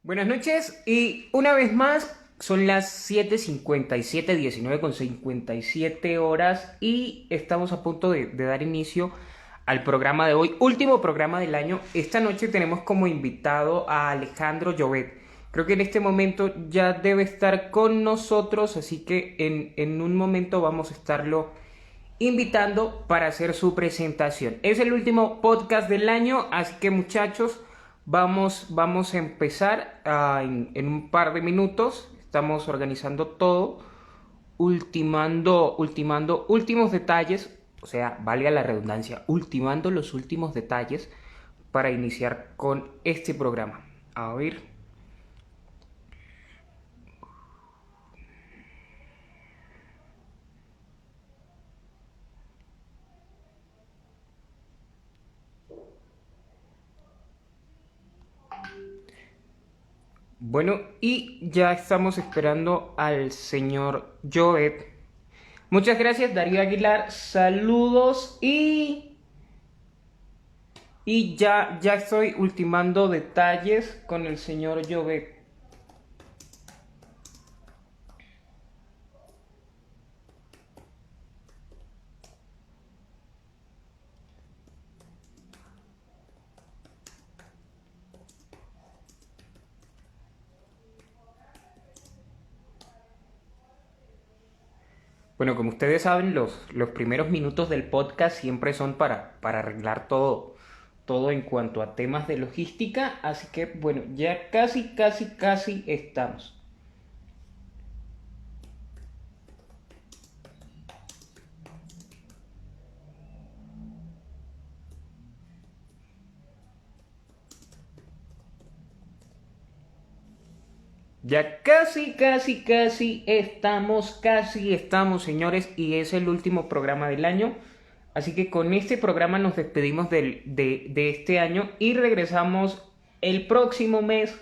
Buenas noches y una vez más son las 7:57, 19:57 horas y estamos a punto de dar inicio al programa de hoy, último programa del año. Esta noche tenemos como invitado a Alejandro Llobet. Creo que en este momento ya debe estar con nosotros, así que en un momento vamos a estarlo invitando para hacer su presentación. Es el último podcast del año, así que muchachos, vamos a empezar en un par de minutos. Estamos organizando todo, ultimando últimos detalles, o sea, valga la redundancia, ultimando los últimos detalles para iniciar con este programa. A ver. Bueno, y ya estamos esperando al señor Joet. Muchas gracias, Darío Aguilar. Saludos y ya estoy ultimando detalles con el señor Jovet. Bueno, como ustedes saben, los primeros minutos del podcast siempre son para arreglar todo en cuanto a temas de logística. Así que, bueno, ya casi estamos. Ya casi estamos, señores, y es el último programa del año. Así que con este programa nos despedimos de este año y regresamos el próximo mes,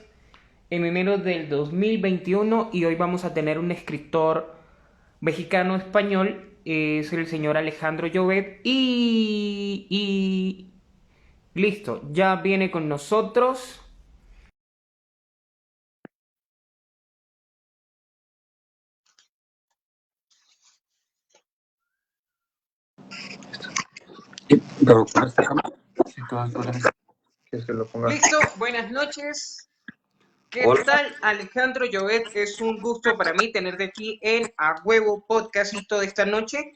en enero del 2021. Y hoy vamos a tener un escritor mexicano-español, es el señor Alejandro Llobet. Y listo, ya viene con nosotros. Sí, pero con esta cámara, si todas quieres que lo ponga. Listo, buenas noches. ¿Qué Hola. tal, Alejandro Llobet? Es un gusto para mí tenerte aquí en A Huevo Podcastito de esta noche.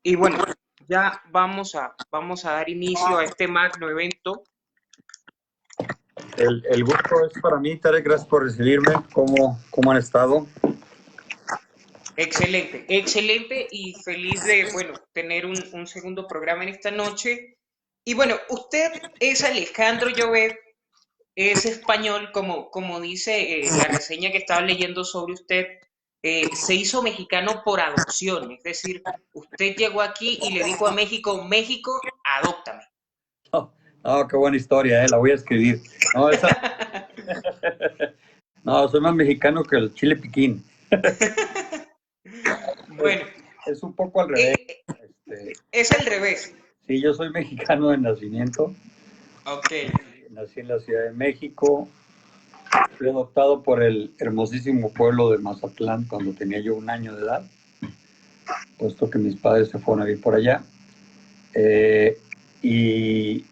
Y bueno, ya vamos a dar inicio a este magno evento. El gusto es para mí, Tarek, gracias por recibirme. ¿Cómo han estado? Excelente y feliz de, bueno, tener un segundo programa en esta noche. Y bueno, usted es Alejandro Llobet, es español, como dice la reseña que estaba leyendo sobre usted. Se hizo mexicano por adopción, es decir, usted llegó aquí y le dijo a México, México, adóptame. Oh, oh, qué buena historia, la voy a escribir. No, no, soy más mexicano que el chile piquín. Es, Bueno, es un poco al revés. es al revés. Sí, yo soy mexicano de nacimiento. Ok. Nací en la Ciudad de México. Fui adoptado por el hermosísimo pueblo de Mazatlán cuando tenía yo 1 año de edad, puesto que mis padres se fueron a vivir por allá. Y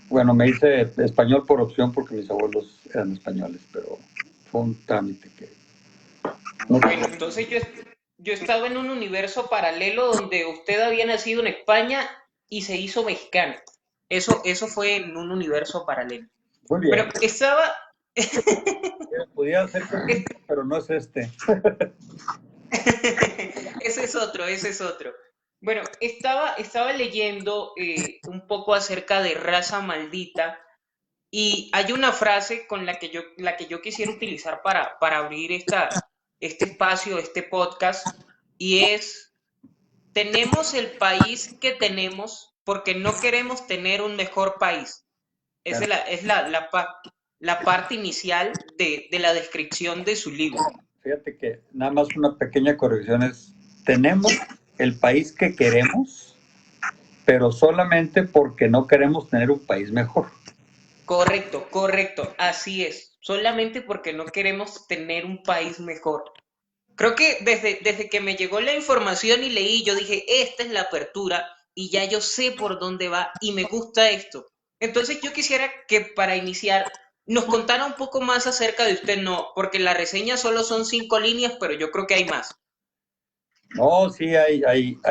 bueno, me hice español por opción porque mis abuelos eran españoles, pero fue un trámite que... No, Bueno, entonces yo estaba en un universo paralelo donde usted había nacido en España y se hizo mexicano. Eso fue en un universo paralelo. muy Bueno, bien, estaba... podía ser que pero no es este. Ese es otro. Bueno, estaba leyendo un poco acerca de raza maldita y hay una frase con la que yo quisiera utilizar para abrir este espacio, este podcast, y es, tenemos el país que tenemos porque no queremos tener un mejor país. Esa es la parte inicial de la descripción de su libro. Fíjate que nada más una pequeña corrección es, tenemos el país que queremos, pero solamente porque no queremos tener un país mejor. Correcto, así es. solamente porque no queremos tener un país mejor. Creo que desde que me llegó la información y leí, yo dije, esta es la apertura y ya yo sé por dónde va y me gusta esto. Entonces yo quisiera que para iniciar nos contara un poco más acerca de usted, no, porque la reseña solo son 5 líneas, pero yo creo que hay más. No, sí,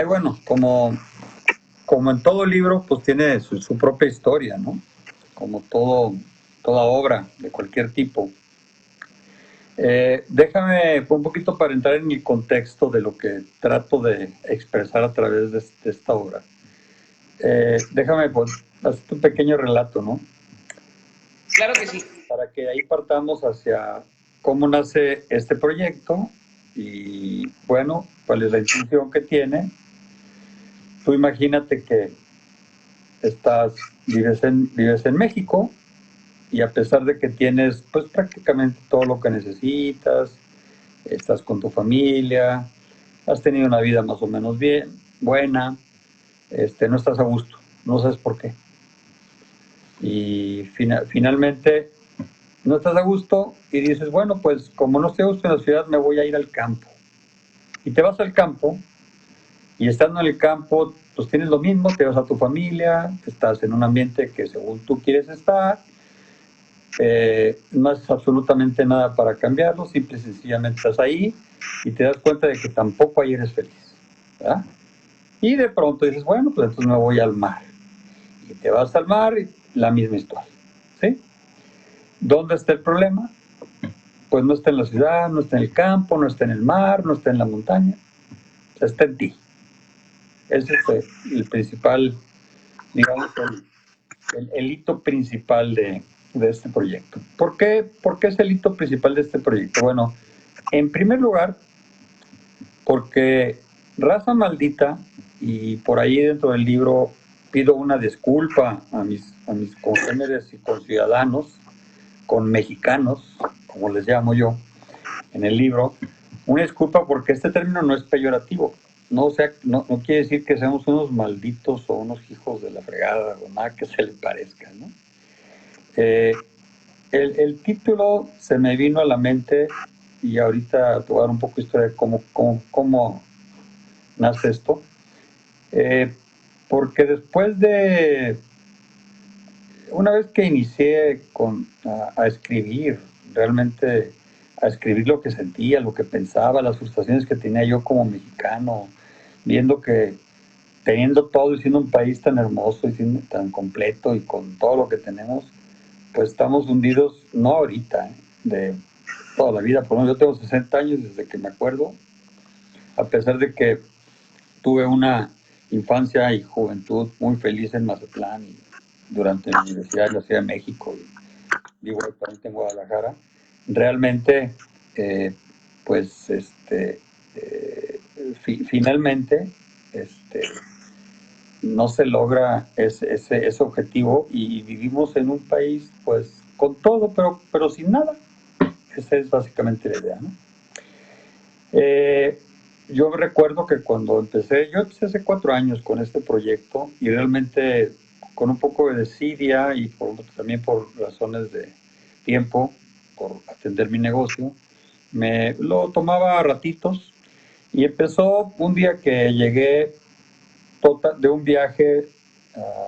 bueno, como en todo libro, pues tiene su propia historia, ¿no? Como toda obra de cualquier tipo. Déjame un poquito para entrar en el contexto de lo que trato de expresar a través de esta obra. Déjame hacer un pequeño relato, ¿no? Claro que sí. Para que ahí partamos hacia cómo nace este proyecto y, bueno, cuál es la intención que tiene. Tú imagínate que vives en México y a pesar de que tienes pues prácticamente todo lo que necesitas, estás con tu familia, has tenido una vida más o menos bien, buena, no estás a gusto, no sabes por qué. Y finalmente no estás a gusto y dices, bueno, pues como no estoy a gusto en la ciudad, me voy a ir al campo. Y te vas al campo y estando en el campo, pues tienes lo mismo, te vas a tu familia, estás en un ambiente que según tú quieres estar, no haces absolutamente nada para cambiarlo, simple y sencillamente estás ahí y te das cuenta de que tampoco ahí eres feliz, ¿verdad? Y de pronto dices, bueno, pues entonces me voy al mar. Y te vas al mar y la misma historia, ¿sí? ¿Dónde está el problema? Pues no está en la ciudad, no está en el campo, no está en el mar, no está en la montaña, o sea, está en ti. Ese es el principal, digamos, el hito principal de este proyecto. ¿Por qué es el hito principal de este proyecto? Bueno, en primer lugar, porque Raza Maldita, y por ahí dentro del libro pido una disculpa a mis congéneres y conciudadanos, con mexicanos, como les llamo yo en el libro, una disculpa porque este término no es peyorativo. No, o sea, no quiere decir que seamos unos malditos o unos hijos de la fregada o nada que se le parezca, ¿no? Eh, el título se me vino a la mente y ahorita te voy a dar un poco de historia de cómo nace esto. Eh, Porque después de, una vez que inicié a escribir, realmente a escribir lo que sentía, lo que pensaba, las frustraciones que tenía yo como mexicano, viendo que teniendo todo y siendo un país tan hermoso y siendo tan completo y con todo lo que tenemos, pues estamos hundidos, no ahorita, de toda la vida. Por lo menos yo tengo 60 años desde que me acuerdo, a pesar de que tuve una infancia y juventud muy feliz en Mazatlán y durante la Universidad de la Ciudad de México y vivo actualmente en Guadalajara. Realmente, eh, pues, finalmente, este, no se logra ese objetivo y vivimos en un país, pues, con todo, pero sin nada. Esa es básicamente la idea, ¿no? Eh, yo recuerdo que yo empecé hace 4 años con este proyecto y realmente con un poco de desidia y también por razones de tiempo, por atender mi negocio, me lo tomaba a ratitos y empezó un día que llegué de un viaje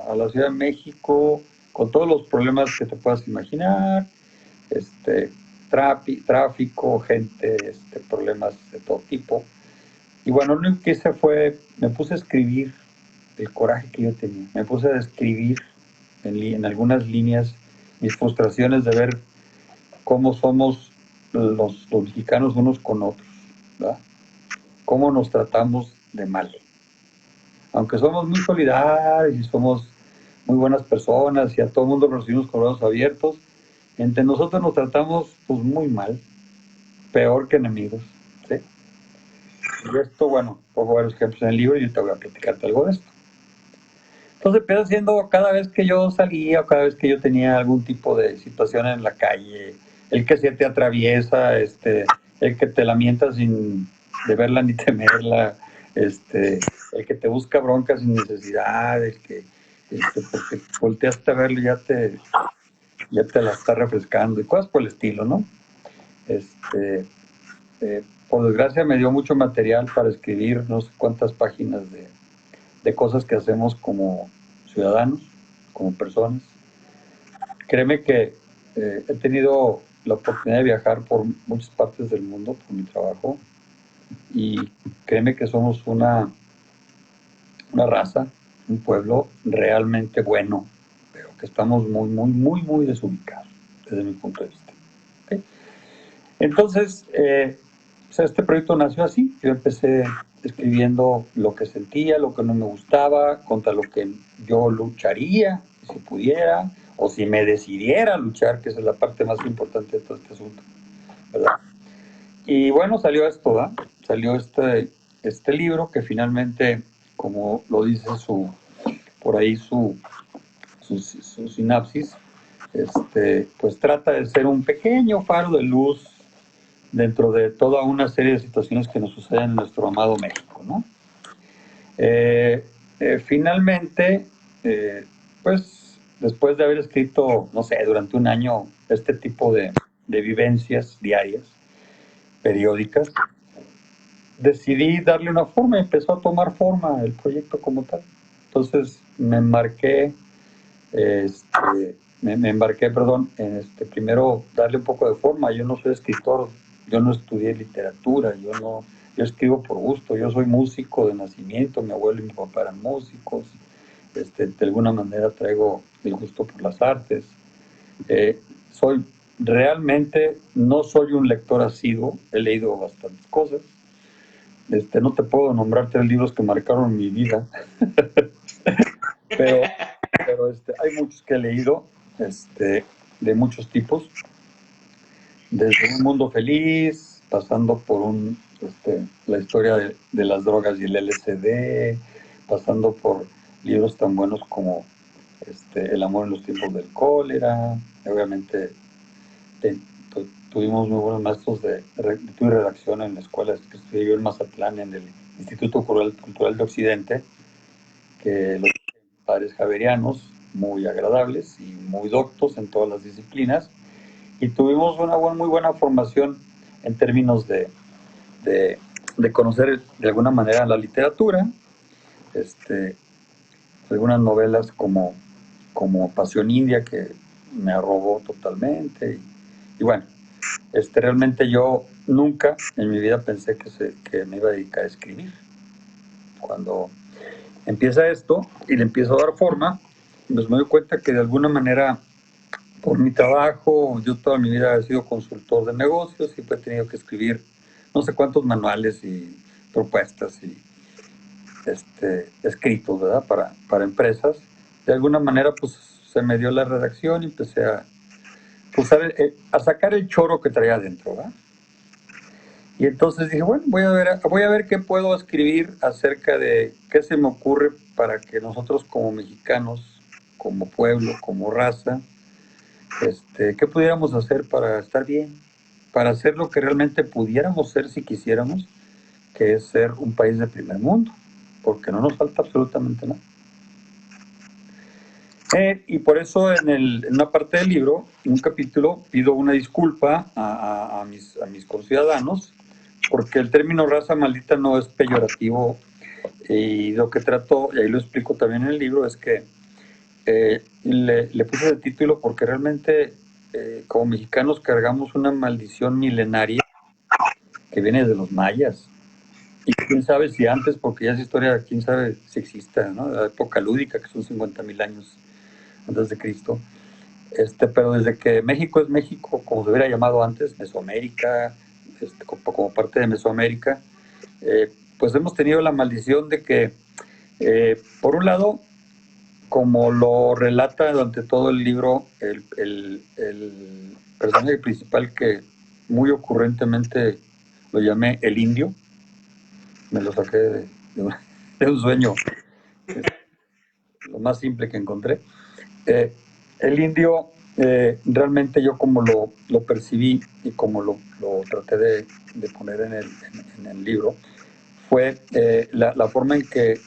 a la Ciudad de México con todos los problemas que te puedas imaginar, este, tráfico, gente, problemas de todo tipo. Y bueno, lo que hice fue, me puse a escribir el coraje que yo tenía. Me puse a describir en algunas líneas mis frustraciones de ver cómo somos los mexicanos unos con otros, ¿verdad? Cómo nos tratamos de mal. Aunque somos muy solidarios y somos muy buenas personas y a todo el mundo nos recibimos con los brazos abiertos, entre nosotros nos tratamos pues muy mal, peor que enemigos, ¿sí? Y esto, bueno, pongo varios ejemplos en el libro y yo te voy a platicarte algo de esto. Entonces empezó haciendo cada vez que yo salía o cada vez que yo tenía algún tipo de situación en la calle, el que se te atraviesa, el que te lamenta sin de verla ni temerla, el que te busca bronca sin necesidad, el que porque volteaste a verlo y ya ya te la está refrescando y cosas por el estilo, ¿no? Por desgracia me dio mucho material para escribir no sé cuántas páginas de cosas que hacemos como ciudadanos, como personas. Créeme que he tenido la oportunidad de viajar por muchas partes del mundo por mi trabajo y créeme que somos una raza, un pueblo realmente bueno, pero que estamos muy, muy, muy, muy desubicados desde mi punto de vista. ¿Okay? Entonces, o sea, este proyecto nació así. Yo empecé escribiendo lo que sentía, lo que no me gustaba, contra lo que yo lucharía, si pudiera, o si me decidiera luchar, que esa es la parte más importante de todo este asunto, ¿verdad? Y bueno, salió esto, ¿verdad? Salió este libro que finalmente, como lo dice por ahí su sinapsis, pues trata de ser un pequeño faro de luz dentro de toda una serie de situaciones que nos suceden en nuestro amado México, ¿no? Finalmente, pues después de haber escrito, no sé, durante un año este tipo de vivencias diarias, periódicas, decidí darle una forma y empezó a tomar forma el proyecto como tal. Entonces me embarqué, me embarqué, perdón, en primero darle un poco de forma. Yo no soy escritor, yo no estudié literatura, yo escribo por gusto, yo soy músico de nacimiento, mi abuelo y mi papá eran músicos, de alguna manera traigo el gusto por las artes. Soy realmente, no soy un lector asiduo, he leído bastantes cosas. No te puedo nombrar 3 libros que marcaron mi vida, pero, hay muchos que he leído, de muchos tipos, desde Un Mundo Feliz, pasando por la historia de las drogas y el LSD, pasando por libros tan buenos como El amor en los tiempos del cólera. Obviamente tuvimos muy buenos maestros de redacción en la escuela que estudié yo en Mazatlán, en el Instituto Cultural de Occidente, que los padres javerianos, muy agradables y muy doctos en todas las disciplinas, y tuvimos una muy buena formación en términos de, de conocer de alguna manera la literatura, algunas novelas como Pasión India, que me arrobó totalmente, y bueno, realmente yo nunca en mi vida pensé que me iba a dedicar a escribir. Cuando empieza esto y le empiezo a dar forma, pues me doy cuenta que de alguna manera, por mi trabajo, yo toda mi vida he sido consultor de negocios y he tenido que escribir no sé cuántos manuales y propuestas y escritos, ¿verdad? Para empresas. De alguna manera, pues se me dio la redacción y empecé pues, a sacar el choro que traía adentro, ¿verdad? Y entonces dije, bueno, voy a ver qué puedo escribir acerca de qué se me ocurre para que nosotros como mexicanos, como pueblo, como raza, qué pudiéramos hacer para estar bien, para hacer lo que realmente pudiéramos ser si quisiéramos, que es ser un país de primer mundo, porque no nos falta absolutamente nada. Y por eso en una parte del libro, en un capítulo, pido una disculpa a mis conciudadanos, porque el término raza maldita no es peyorativo, y lo que trato, y ahí lo explico también en el libro, es que le puse el título porque realmente como mexicanos cargamos una maldición milenaria que viene de los mayas. Y quién sabe si antes, porque ya es historia, quién sabe si exista, ¿no? La época lúdica, que son 50.000 años antes de Cristo. Pero desde que México es México, como se hubiera llamado antes, Mesoamérica, como parte de Mesoamérica, pues hemos tenido la maldición de que, por un lado, como lo relata durante todo el libro el personaje principal, que muy ocurrentemente lo llamé el indio, me lo saqué de un sueño, lo más simple que encontré. El indio, realmente yo como lo percibí y como lo traté de poner en el libro, fue la forma en que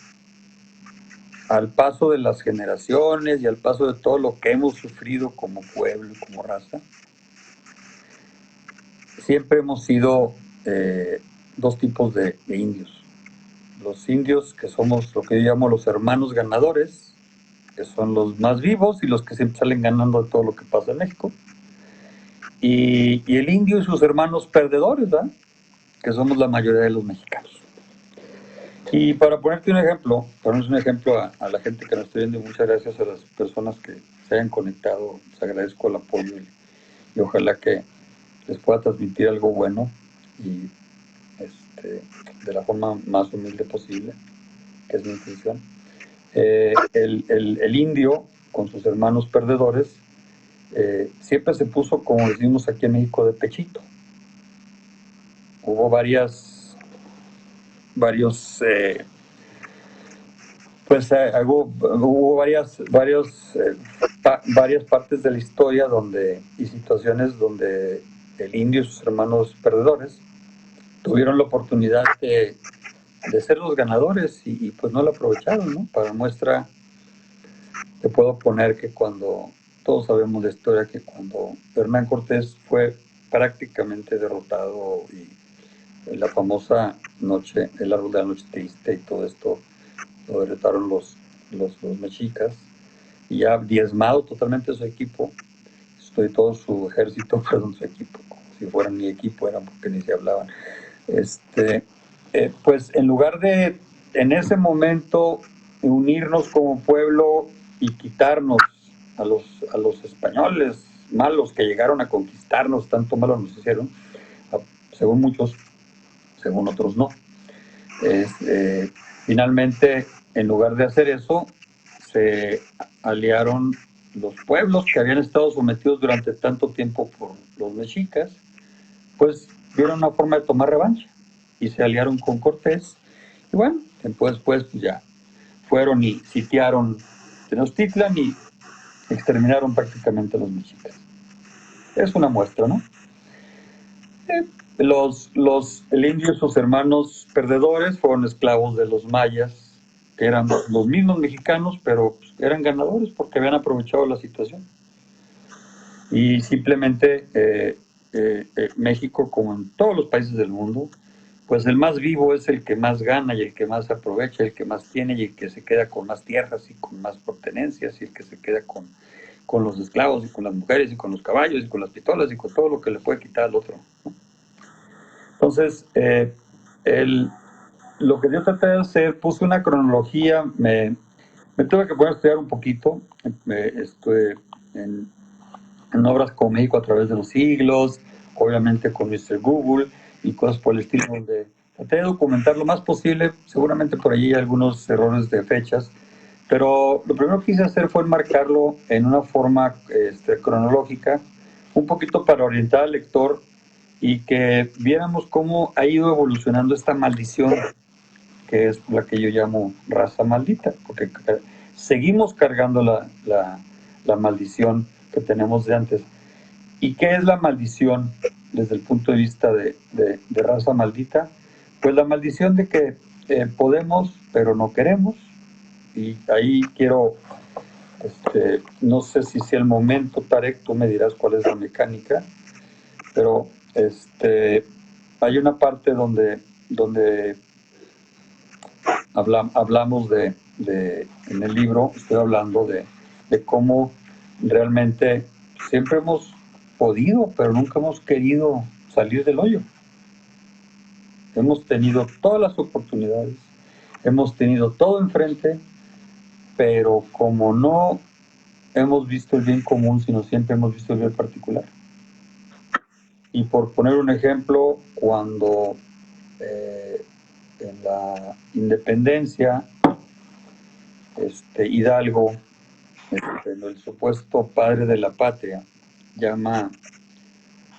al paso de las generaciones y al paso de todo lo que hemos sufrido como pueblo y como raza, siempre hemos sido dos tipos de indios. Los indios que somos lo que yo llamo los hermanos ganadores, que son los más vivos y los que siempre salen ganando de todo lo que pasa en México. Y el indio y sus hermanos perdedores, ¿verdad? Que somos la mayoría de los mexicanos. Y para ponerte un ejemplo, ponernos un ejemplo a la gente que nos está viendo, y muchas gracias a las personas que se hayan conectado, les agradezco el apoyo y ojalá que les pueda transmitir algo bueno y de la forma más humilde posible, que es mi intención. El indio, con sus hermanos perdedores, siempre se puso, como decimos aquí en México, de pechito. Hubo varios pues hubo varias partes de la historia y situaciones donde el indio y sus hermanos perdedores tuvieron la oportunidad de ser los ganadores y pues no lo aprovecharon, ¿no? Para muestra, te puedo poner que cuando, todos sabemos la historia, que cuando Hernán Cortés fue prácticamente derrotado y la famosa noche, el árbol de la noche triste y todo esto, lo derrotaron los mexicas, y ya diezmado totalmente su equipo, todo su ejército, perdón, su equipo, como si fueran mi equipo, eran porque ni se hablaban. Pues en lugar de en ese momento unirnos como pueblo y quitarnos a los españoles malos que llegaron a conquistarnos, tanto malo nos hicieron, según muchos, según otros no. Finalmente, en lugar de hacer eso, se aliaron los pueblos que habían estado sometidos durante tanto tiempo por los mexicas, pues vieron una forma de tomar revancha y se aliaron con Cortés. Y bueno, después pues ya fueron y sitiaron Tenochtitlan y exterminaron prácticamente a los mexicas. Es una muestra, ¿no? El indio y sus hermanos perdedores fueron esclavos de los mayas, que eran los mismos mexicanos, pero eran ganadores porque habían aprovechado la situación. Y simplemente México, como en todos los países del mundo, pues el más vivo es el que más gana y el que más aprovecha, el que más tiene y el que se queda con más tierras y con más pertenencias y el que se queda con los esclavos y con las mujeres y con los caballos y con las pistolas y con todo lo que le puede quitar al otro, ¿no? Entonces, lo que yo traté de hacer, puse una cronología, me tuve que poner a estudiar un poquito, estuve en obras como México a través de los siglos, obviamente con Mr. Google y cosas por el estilo, donde traté de documentar lo más posible, seguramente por allí hay algunos errores de fechas, pero lo primero que quise hacer fue enmarcarlo en una forma cronológica, un poquito para orientar al lector y que viéramos cómo ha ido evolucionando esta maldición, que es la que yo llamo raza maldita, porque seguimos cargando la maldición que tenemos de antes. ¿Y qué es la maldición desde el punto de vista de raza maldita? Pues la maldición de que podemos, pero no queremos. Y ahí quiero, no sé si sea el momento, Tarek, tú me dirás cuál es la mecánica, pero hay una parte donde hablamos en el libro, estoy hablando de cómo realmente siempre hemos podido, pero nunca hemos querido salir del hoyo. Hemos tenido todas las oportunidades, hemos tenido todo enfrente, pero como no hemos visto el bien común, sino siempre hemos visto el bien particular. Y por poner un ejemplo, cuando en la independencia, Hidalgo, el supuesto padre de la patria, llama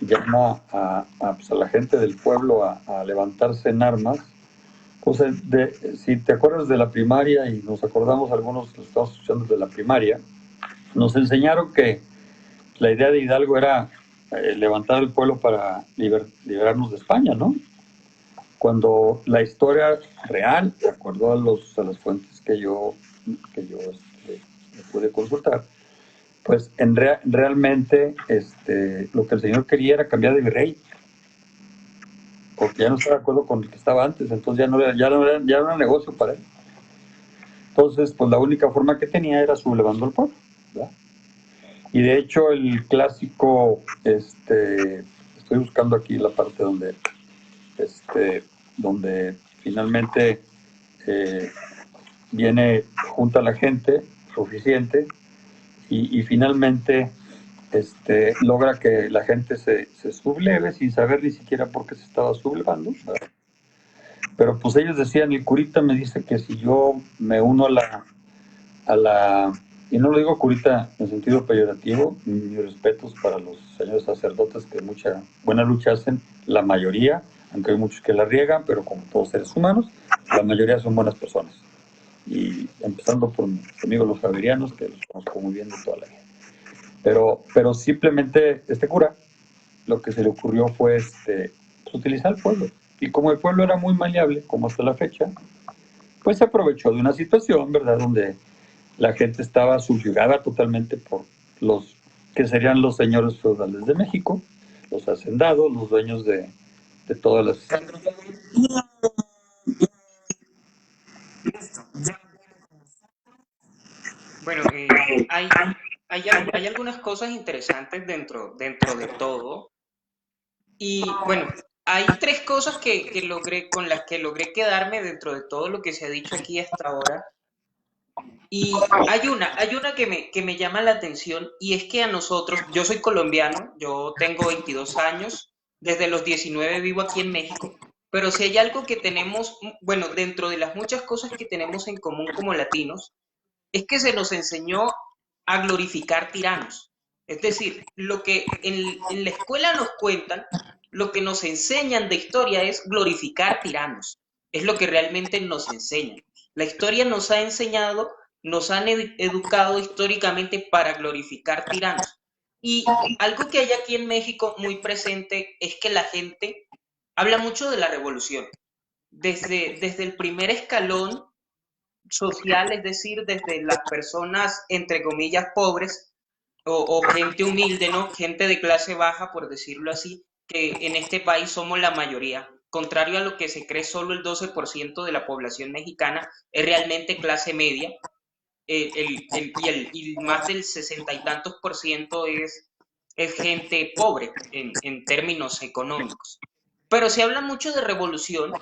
pues a la gente del pueblo a levantarse en armas. Pues si te acuerdas de la primaria, y nos acordamos algunos que lo estamos escuchando de la primaria, nos enseñaron que la idea de Hidalgo era levantar el pueblo para liberarnos de España, ¿no? Cuando la historia real, de acuerdo a las fuentes que yo que yo pude consultar, pues realmente lo que el señor quería era cambiar de virrey, porque ya no estaba de acuerdo con el que estaba antes, entonces ya no era negocio para él. Entonces, pues la única forma que tenía era sublevando al pueblo, ¿verdad? Y de hecho el clásico, estoy buscando aquí la parte donde finalmente eh, viene, junta a la gente suficiente y finalmente logra que la gente se subleve sin saber ni siquiera por qué se estaba sublevando, ¿verdad? Pero pues ellos decían, el curita me dice que si yo me uno a la, y no lo digo curita en sentido peyorativo, mis respetos para los señores sacerdotes que mucha buena lucha hacen, la mayoría, aunque hay muchos que la riegan, pero como todos seres humanos, la mayoría son buenas personas. Y empezando por mis amigos los javerianos, que los conozco muy bien de toda la vida. Pero simplemente este cura, lo que se le ocurrió fue pues, utilizar el pueblo. Y como el pueblo era muy maleable, como hasta la fecha, pues se aprovechó de una situación, ¿verdad?, donde la gente estaba subyugada totalmente por los que serían los señores feudales de México, los hacendados, los dueños de todas las... Bueno, hay algunas cosas interesantes dentro de todo. Y bueno, hay tres cosas que logré, con las que logré quedarme dentro de todo lo que se ha dicho aquí hasta ahora. Y hay una que me llama la atención y es que a nosotros, yo soy colombiano, yo tengo 22 años, desde los 19 vivo aquí en México, pero si hay algo que tenemos, bueno, dentro de las muchas cosas que tenemos en común como latinos, es que se nos enseñó a glorificar tiranos. Es decir, lo que en la escuela nos cuentan, lo que nos enseñan de historia es glorificar tiranos. Es lo que realmente nos enseñan. La historia nos ha enseñado, nos han educado históricamente para glorificar tiranos. Y algo que hay aquí en México muy presente es que la gente habla mucho de la revolución. Desde el primer escalón social, es decir, desde las personas, entre comillas, pobres o gente humilde, ¿no? Gente de clase baja, por decirlo así, que en este país somos la mayoría. Contrario a lo que se cree, solo el 12% de la población mexicana es realmente clase media, y más del 60 y tantos por ciento es gente pobre en términos económicos. Pero se habla mucho de revolución.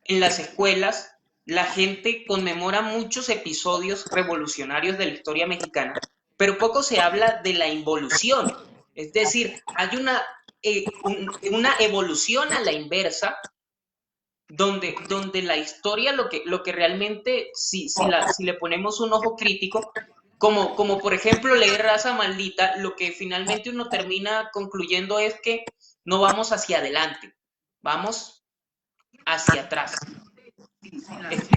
En las escuelas, la gente conmemora muchos episodios revolucionarios de la historia mexicana, pero poco se habla de la involución. Es decir, hay una evolución a la inversa donde la historia, lo que realmente, si le ponemos un ojo crítico, como por ejemplo leer Raza Maldita, lo que finalmente uno termina concluyendo es que no vamos hacia adelante, vamos hacia atrás.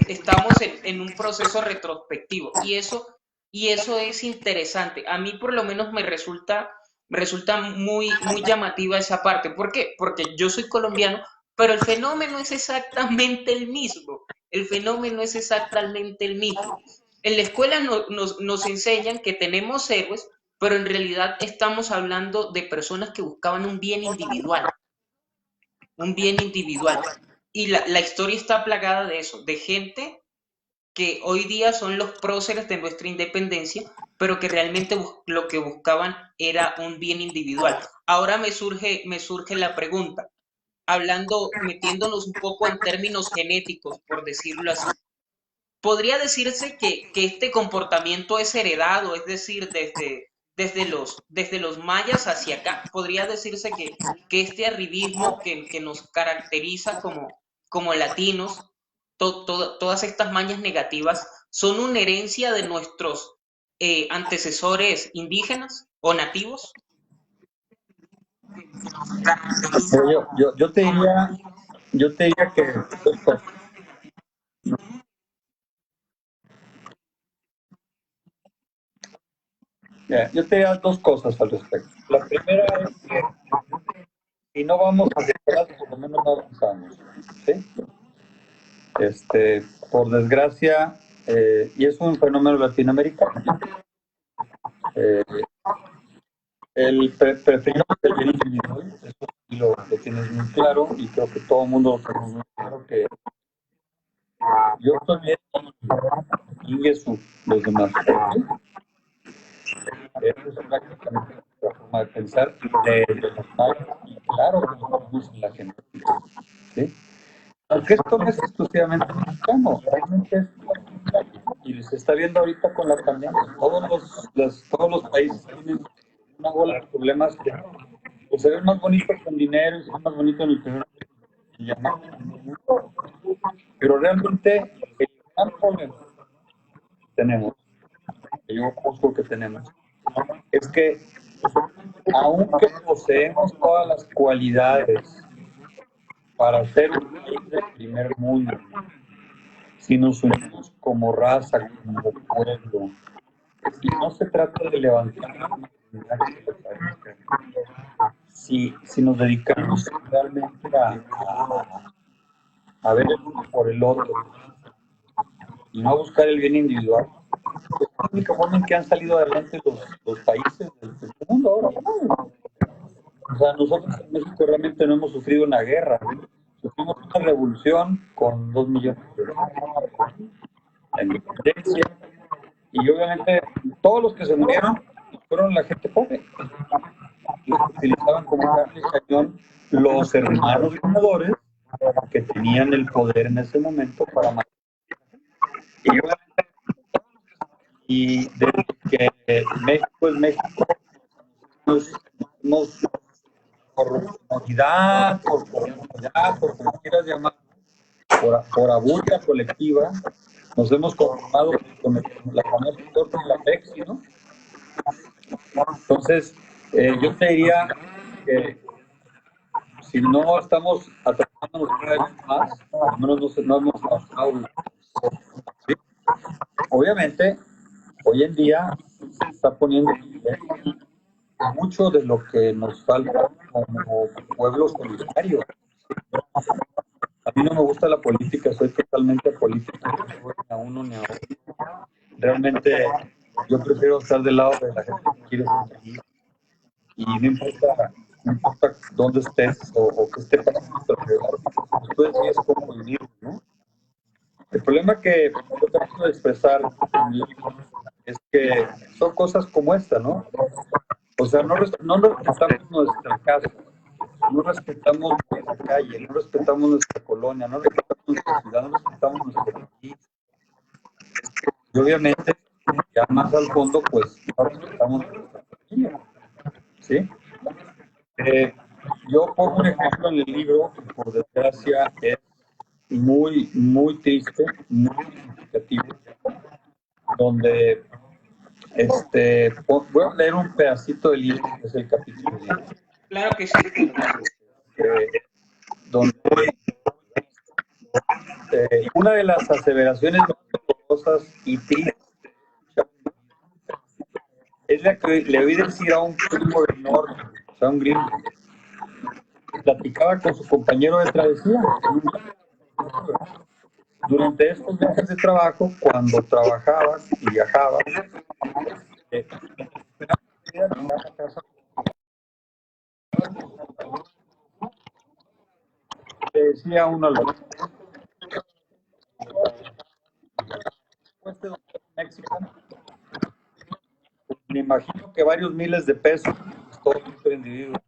Estamos en un proceso retrospectivo y eso es interesante. A mí por lo menos me resulta muy llamativa esa parte. ¿Por qué? Porque yo soy colombiano, pero el fenómeno es exactamente el mismo. El fenómeno es exactamente el mismo. En la escuela nos enseñan que tenemos héroes, pero en realidad estamos hablando de personas que buscaban un bien individual. Y la historia está plagada de eso, de gente que hoy día son los próceres de nuestra independencia, pero que realmente lo que buscaban era un bien individual. Ahora me surge la pregunta, metiéndonos un poco en términos genéticos, por decirlo así. ¿Podría decirse que este comportamiento es heredado, es decir, desde los mayas hacia acá? ¿Podría decirse que este arribismo que nos caracteriza como latinos, todas estas mañas negativas, son una herencia de nuestros antecesores indígenas o nativos? Yo te diría que yo te diría dos cosas al respecto. La primera es que si no vamos hacia atrás, por lo menos no avanzamos. ¿Sí? Por desgracia, y es un fenómeno latinoamericano. Eh, preferimos el bien individual, eso sí lo tienes muy claro, y creo que todo el mundo lo tenemos muy claro, que yo estoy bien y eso los demás. Esa es prácticamente nuestra forma de pensar de los malos, y claro que lo tenemos en la gente. ¿Sí? Aunque esto no es exclusivamente mexicano, realmente es, y se está viendo ahorita con la pandemia, todos los países tienen una bola de problemas que pues, se ven más bonitos con dinero y se ven más bonitos en el primer llamado, pero realmente el gran problema que tenemos, que yo juzgo que tenemos, es que aunque poseemos todas las cualidades para ser un país del primer mundo, si nos unimos como raza, como pueblo, y no se trata de levantar si nos dedicamos realmente a ver el uno por el otro y no a buscar el bien individual, es la única forma en que han salido adelante los países del mundo ahora. O sea, nosotros en México realmente no hemos sufrido una guerra, ¿no? Sufrimos una revolución con 2 millones de independencia y obviamente todos los que se murieron fueron la gente pobre, los que utilizaban como carne y cañón los hermanos ganadores que tenían el poder en ese momento para matar. Y desde que México es México, nos por comodidad, por comodidad, por como quieras llamar, por abulla colectiva, nos hemos conformado con la famosa torta y la Pepsi, ¿no? Entonces, yo te diría que si no estamos atrapándonos cada vez más, al menos no hemos avanzado. ¿Sí? Obviamente, hoy en día se está poniendo mucho de lo que nos falta como pueblo solidario. A mí no me gusta la política, soy totalmente apolítico, no soy ni a uno ni a otro. Realmente yo prefiero estar del lado de la gente que quiere ser feliz y no importa dónde estés o qué esté pasando a tu alrededor, pues tú decides cómo vivir, ¿no? El problema que yo trato de expresar en mi libro es que son cosas como esta, ¿no? O sea, no respetamos nuestra casa, no respetamos nuestra calle, no respetamos nuestra colonia, no respetamos nuestra ciudad, no respetamos nuestro país. Y obviamente, ya más al fondo, pues no respetamos nuestra familia, ¿sí? Eh, yo pongo un ejemplo en el libro que por desgracia es muy, muy triste, muy significativo, donde voy a leer un pedacito del libro, que es el capítulo 10, Claro que sí. donde una de las aseveraciones más dolorosas y tristes es la que le oí decir a un primo del norte, o sea, un gringo, platicaba con su compañero de travesía. Durante estos viajes de trabajo, cuando trabajabas y viajabas, le decía uno al otro, este doctor mexicano, me imagino que varios miles de pesos, todo otro individuo.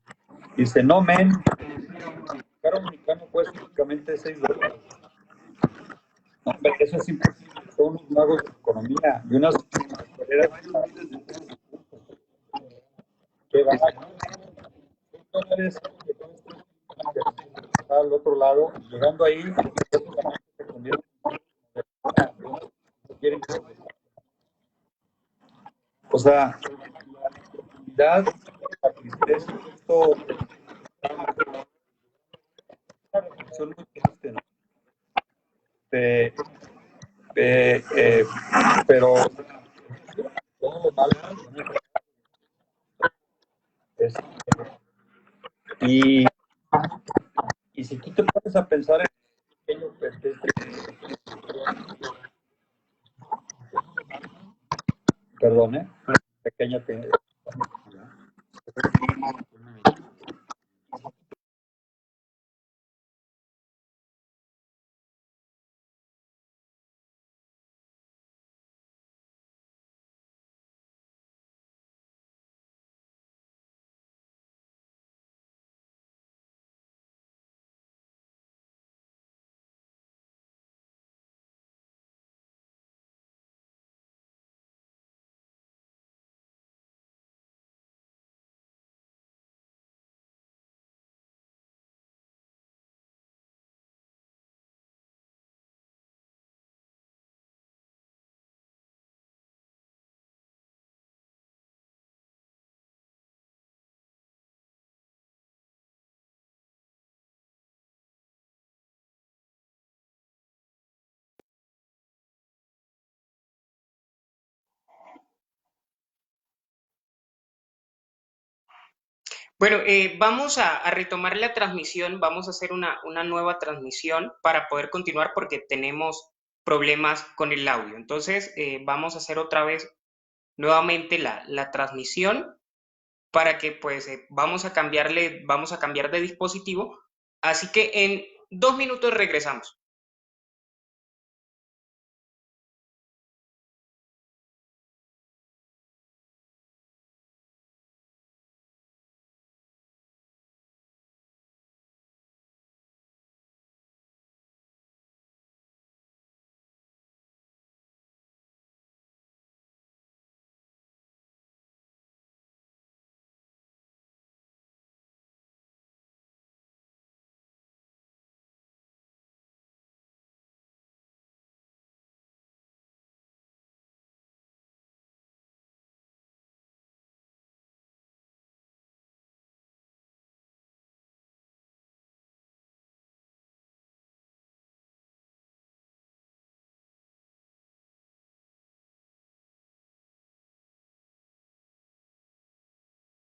Dice, no, men, el caro mexicano cuesta únicamente $6. No, hombre, eso es imposible, son unos magos de economía y unas carreras que van $100 al otro lado, llegando ahí, se convierte en o sea, la la tristeza, esto una reflexión muy triste, ¿no? Eh, eh, eh, pero todo lo malo es, y, y si tú te pones a pensar en pequeño, Perdón, ¿eh? Pequeña Bueno, vamos a retomar la transmisión, vamos a hacer una nueva transmisión para poder continuar porque tenemos problemas con el audio. Entonces, vamos a hacer otra vez nuevamente la transmisión para que pues vamos a cambiar de dispositivo. Así que en 2 minutos regresamos.